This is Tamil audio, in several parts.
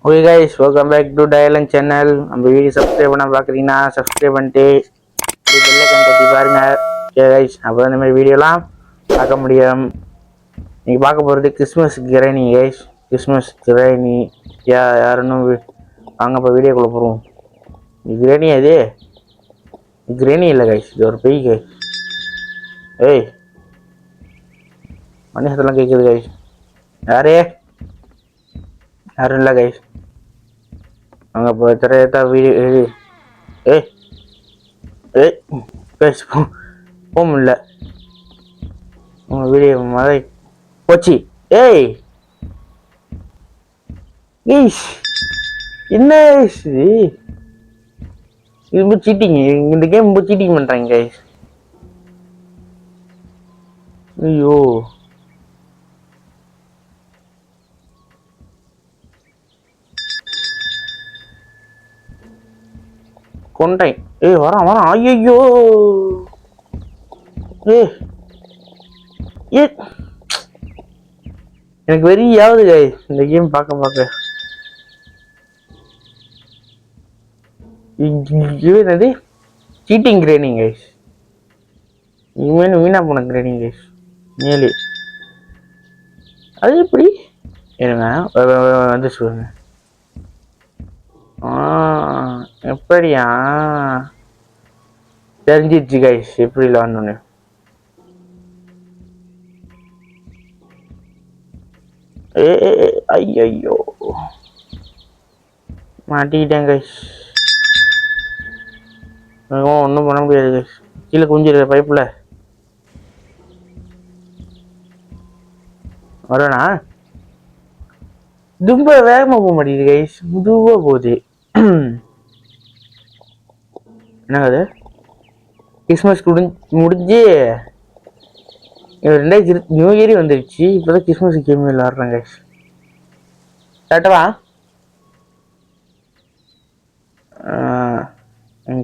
Okay guys, welcome back to Dylan channel. நம்ம வீடியோ சப்ஸ்கிரைப் பண்ண பார்க்குறீங்கன்னா சப்ஸ்கிரைப் பண்ணிட்டு பெல்ல கண்டி பாருங்க. ஓகே கைஸ், அப்போ இந்த மாதிரி வீடியோலாம் பார்க்க முடியும். நீங்கள் பார்க்க போகிறது கிறிஸ்மஸ் கிரேனி கைஸ். கிறிஸ்மஸ் கிரேனி யாருன்னு வாங்க இப்போ வீடியோக்குள்ளே போகிறோம். கிரேனி அது கிரேனி இல்லை கைஸ், இது ஒரு பெய் கைஸ். ஏய் மணி சத்தெல்லாம் கேட்குது கைஸ். யாரே யாரும் இல்லை கைஸ். அங்கே இப்போ திரையத்தா வீடியோ ஏய் ஏய் கைஸ் போக முடியல. உங்கள் வீடியோ மாதிரி போச்சு. ஏய் கைஸ் என்ன இது? ரொம்ப சீட்டிங். இந்த கேம் ரொம்ப சீட்டிங் பண்ணுறாங்க கைஸ். ஐயோ கொண்டேன். ஏய் வரான் ஐயோ ஏ ஏ எனக்கு வெறியாவது கைஸ் இந்த கேம் பார்க்க என்னது சீட்டிங் கிரேனிங் கைஸ். இனிமேல் வீணா போன கிரேனிங் கைஸ். மேலே அது எப்படி இருங்க வந்து சொல்லுங்க. எப்படியா தெரிஞ்சிச்சு கைஸ் எப்படி விளாடணுன்னு. ஐயோ மாட்டிக்கிட்டேன் கைஸ். ஒன்றும் பண்ண முடியாது கைஸ். கீழே குஞ்சிருக்க பைப்பில் வரேண்ணா. ரொம்ப வேகமாக போக மாட்டேங்குது கைஸ், மெதுவாக போகுது. என்னங்க அது? கிறிஸ்மஸ் முடிஞ்சு 2000 நியூ இயரே வந்துடுச்சு. இப்போதான் கிறிஸ்மஸ் கேம் விளாட்றேன் கைஸ். கரெக்டவா?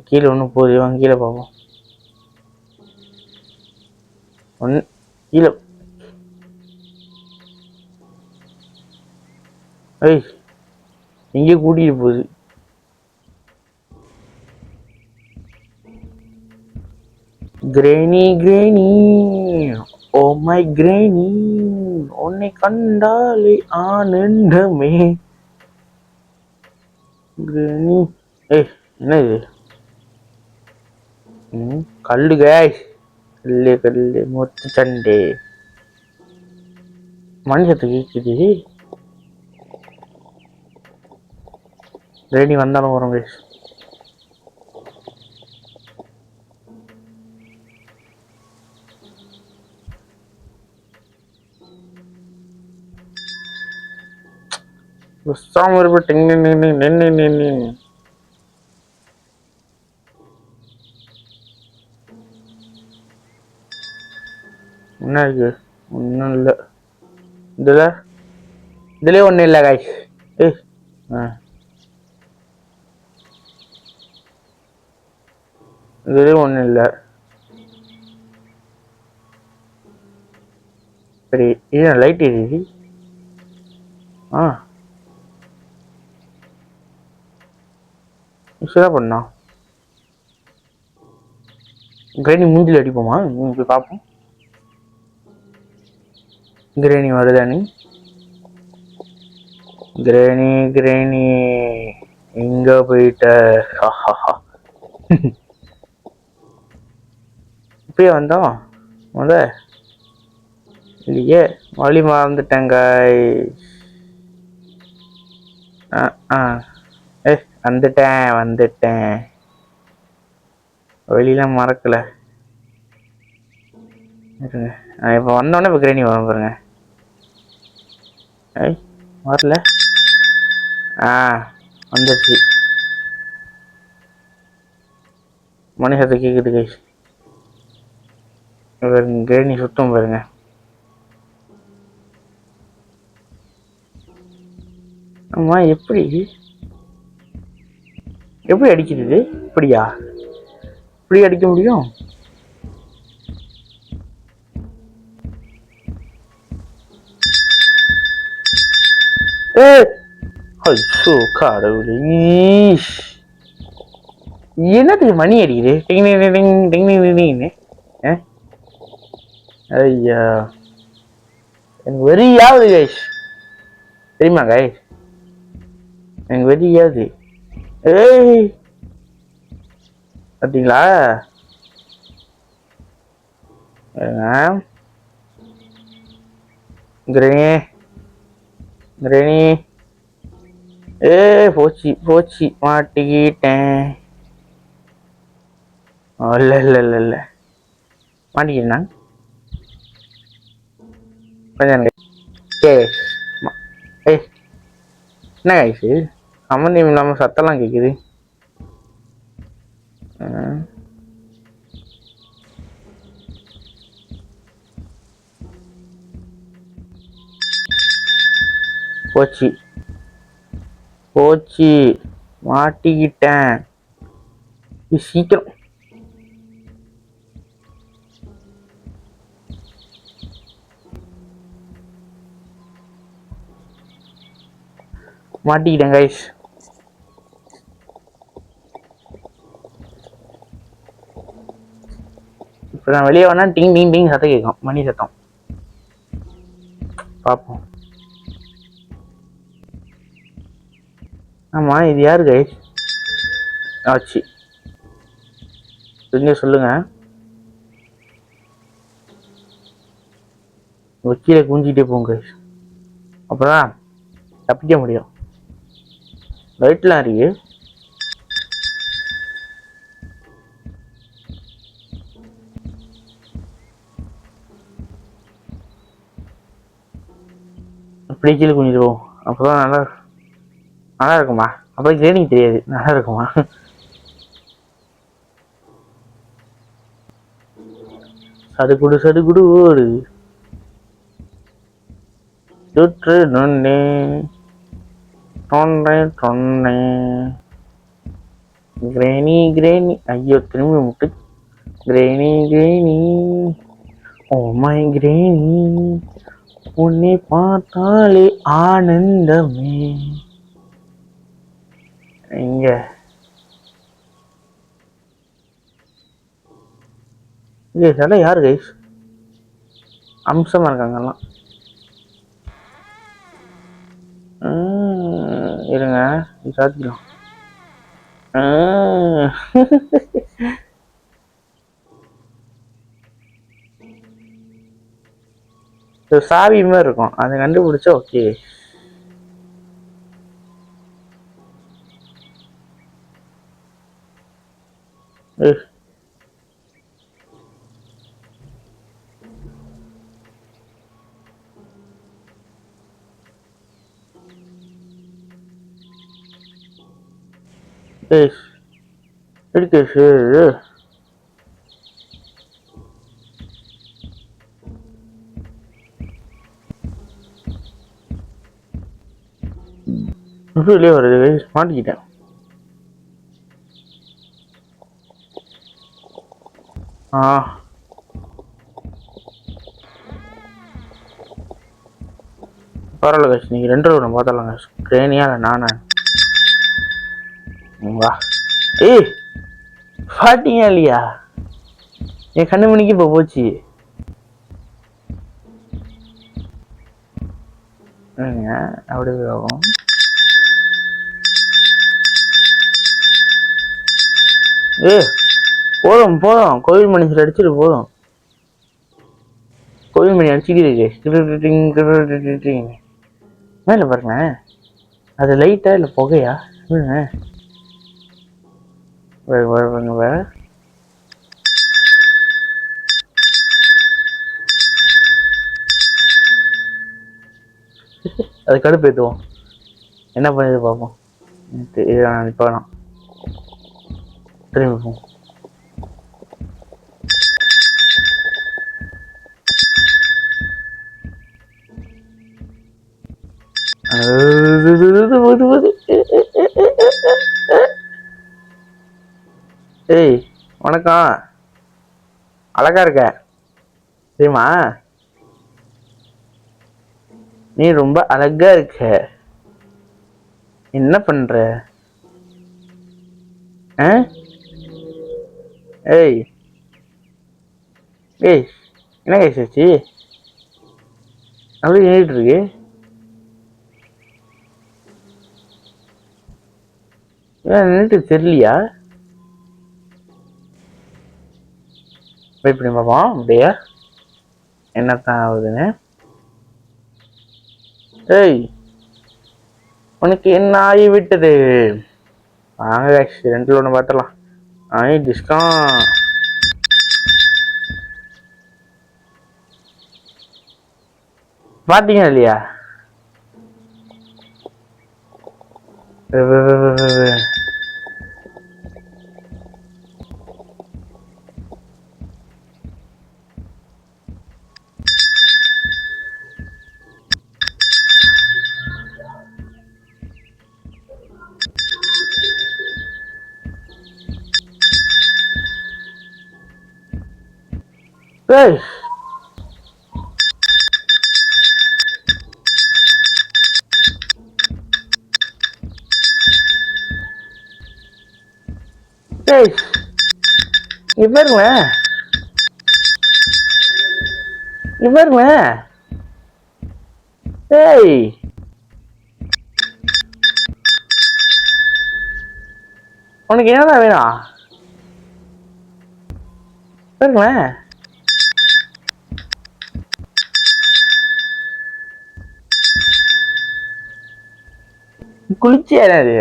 கீழே ஒன்று போகுது, வாங்க கீழே பார்ப்போம். ஒன்று கீழே. ஐய் எங்கேயோ கூட்டிகிட்டு போகுது. கிரேனி கிரேனி ஓ மை கிரேனி உன்னை கண்டாலே ஆனந்தமே. கிரேனி ஏய் என்ன இது? கல்லு கேஷ். கல்லு மொத்த சண்டே மனுஷத்தை கேட்குது. கிரேனி வந்தாலும் வரும் கேஷ். என்ன இருக்கு? ஒன்றும் இல்லை இதுல ஒன்றும் இல்லை காய்ஸ். ஏய் இதுலேயும் ஒன்றும் இல்லை. சரி இது லைட் எரியுது. தான் பண்ணா கிரேனி மூஞ்சில் அடிப்போமா? போய் பார்ப்போம். கிரேனி வருதானி? கிரேனி கிரேனி எங்க போயிட்ட? இப்பயே வந்தோம் இல்லையே, வழி மறந்துட்டேங்க. வந்துட்டேன் வெளியெல்லாம் மறக்கல. இப்போ வந்தோடனே இப்போ கிரேனி வரும் பாருங்க. ஐய் வரல. வந்துடுச்சு. மணி சத்தம் கேட்குது கைஸ். கிரேனி சுத்தம் பாருங்க. ஆமா எப்படி அடிக்கிறது? இப்படியா? இப்படி அடிக்க முடியும்? ஐயோ கடவுளே, என்னத்துக்கு மணி அடிக்குது டிங் டிங் டிங் டிங் டிங் டிங்னு? ஐயா எனக்கு வெறியாவது கைஸ், தெரியுமா கைஸ்? எனக்கு வெறியாவது. ஏய் பார்த்தீங்களா? கிரணி கிரணி, ஏ போச்சு போச்சு, மாட்டிக்கிட்டேன். இல்லை இல்லை இல்லை இல்லை, மாட்டிக்கிட்டேண்ணா. கொஞ்சம் ஏய் என்ன ஆயிடுச்சு? சம்மந்தம் இல்லாமல் சத்தம்லாம் கேட்குது. போச்சு போச்சு, மாட்டிக்கிட்டேன். சீக்கிரம் மாட்டிக்கிட்டேன் கைஸ். இப்போ நான் வெளியே வேணா டிங் டிங் டிங் சத்தம் கேட்கும், மணி சத்தம். பார்ப்போம். ஆமா இது யாரு கைஸ்? ஆச்சு கொஞ்சம் சொல்லுங்க. கீழே குஞ்சிட்டே போங்க கைஸ், அப்பதான் தப்பிக்க முடியும். லைட்லாம் இருக்கு. அப்படி கீழே குஞ்சிட்டு போவோம், அப்பதான் நல்லா நல்லா இருக்குமா? அப்புறம் கிரேனிங் தெரியாது, நல்லா இருக்குமா? சடுகுடு சடுகுடு ஓடு சுற்று நொன்னே தொண்டை தொண்டை. கிரேனி கிரேனி, ஐயோ திரும்பி முட்டு. கிரேனி கிரேனி, ஓ மை கிரேனி, உன்னை பார்த்தாலே ஆனந்தமே. இங்க இங்க சில யாரு கைஸ்? அம்சமா இருக்காங்கலாம். இருங்க சாத்திக்கலாம். சாவி மாதிரி இருக்கும், அதை கண்டுபிடிச்சா ஓகே. இருக்கு வெளியே வருது, மாட்டிக்கிட்டேன். பரவாயில்ல கஷ், நீங்க 2 ரூபா பார்த்தலாம் கஷ். கிரேனியா இல்லை நானா? வா. ஏய் பாட்டிங்க இல்லையா? என் கண்ணு மணிக்கு இப்போ போச்சு. அப்படி ஆகும். போதும் போதும், கோவில் மணி அடிச்சுட்டு போதும். கோவில் மணி அடிச்சுக்கிட்டு மேல பாருங்க, அது லைட்டா இல்ல புகையா? வேற அது கடுப்பு ஏற்றுவோம். என்ன பண்ணிது பார்ப்போம். இப்போ வேணாம், திரும்பி போவோம். ஏய் வணக்கம், அழகா இருக்க தெரியுமா? நீ ரொம்ப அழகா இருக்க. என்ன பண்ற? ஏய் ஏய், என்ன கேசாச்சு? அப்படியே ஏறிட்டு இருக்கு. ஏன் நின்றுட்டு தெரியலையா? வெயிட் பண்ணி பார்ப்போம் அப்படியே என்னத்தான் ஆகுதுன்னு. ஏய், உனக்கு என்ன ஆகி விட்டது? வாங்க ரெண்டில் ஒன்று பார்த்துடலாம். டிஸ்கவுண்ட் பார்த்தீங்க இல்லையா? ஏய், ஏய், இங்க பாருங்களேன், இங்க பாருங்களேன். ஏய், உனக்கு என்னதான் வேணும்? பாருங்களேன். குளிச்சியா அது?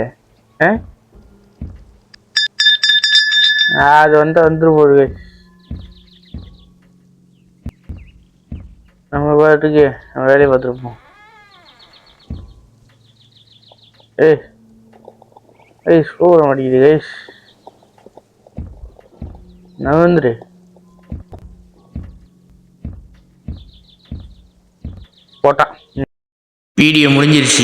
அது வந்துடும் போது. நம்ம பாட்டுக்கு நம்ம வேலையை பார்த்துருப்போம். ஏய் ஏய், ஸ்லோ வர மாட்டேங்குது கைஸ். நகர்ந்துரு. போட்டான். வீடியோ முடிஞ்சிருச்சு.